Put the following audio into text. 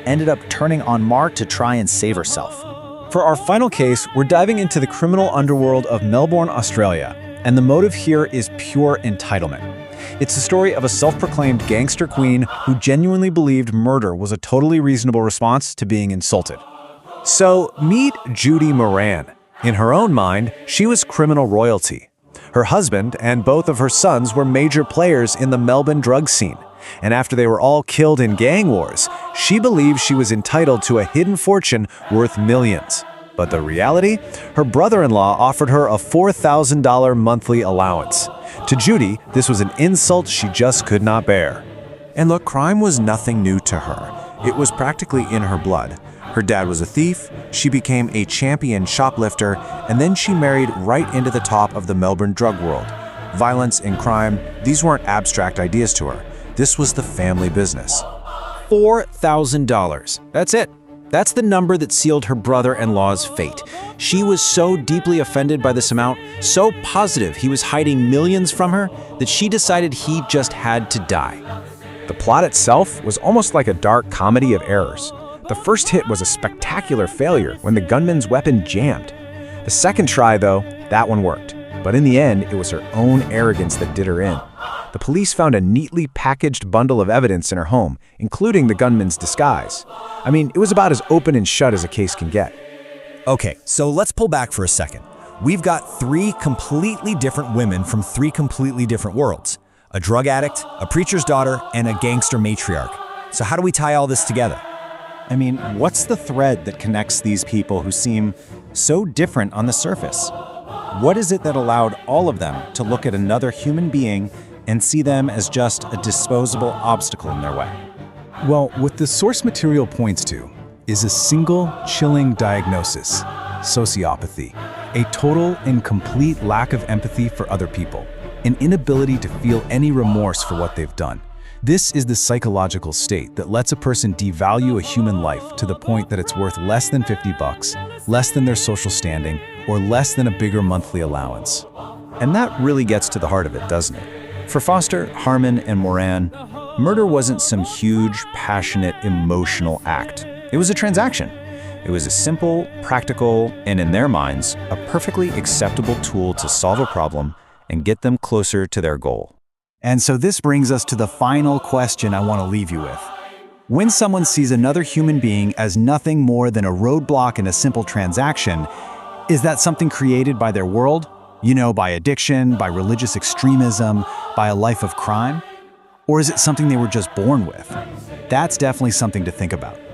ended up turning on Mark to try and save herself. For our final case, we're diving into the criminal underworld of Melbourne, Australia, and the motive here is pure entitlement. It's the story of a self-proclaimed gangster queen who genuinely believed murder was a totally reasonable response to being insulted. So, meet Judy Moran. In her own mind, she was criminal royalty. Her husband and both of her sons were major players in the Melbourne drug scene. And after they were all killed in gang wars, she believed she was entitled to a hidden fortune worth millions. But the reality? Her brother-in-law offered her a $4,000 monthly allowance. To Judy, this was an insult she just could not bear. And look, crime was nothing new to her. It was practically in her blood. Her dad was a thief, she became a champion shoplifter, and then she married right into the top of the Melbourne drug world. Violence and crime, these weren't abstract ideas to her. This was the family business. $4,000. That's it. That's the number that sealed her brother-in-law's fate. She was so deeply offended by this amount, so positive he was hiding millions from her, that she decided he just had to die. The plot itself was almost like a dark comedy of errors. The first hit was a spectacular failure when the gunman's weapon jammed. The second try, though, that one worked. But in the end, it was her own arrogance that did her in. The police found a neatly packaged bundle of evidence in her home, including the gunman's disguise. I mean, it was about as open and shut as a case can get. Okay, so let's pull back for a second. We've got three completely different women from three completely different worlds. A drug addict, a preacher's daughter, and a gangster matriarch. So how do we tie all this together? I mean, what's the thread that connects these people who seem so different on the surface? What is it that allowed all of them to look at another human being and see them as just a disposable obstacle in their way? Well, what the source material points to is a single chilling diagnosis: sociopathy, a total and complete lack of empathy for other people, an inability to feel any remorse for what they've done. This is the psychological state that lets a person devalue a human life to the point that it's worth less than $50, less than their social standing, or less than a bigger monthly allowance. And that really gets to the heart of it, doesn't it? For Foster, Harmon, and Moran, murder wasn't some huge, passionate, emotional act. It was a transaction. It was a simple, practical, and in their minds, a perfectly acceptable tool to solve a problem and get them closer to their goal. And so this brings us to the final question I want to leave you with. When someone sees another human being as nothing more than a roadblock in a simple transaction, is that something created by their world? You know, by addiction, by religious extremism, by a life of crime? Or is it something they were just born with? That's definitely something to think about.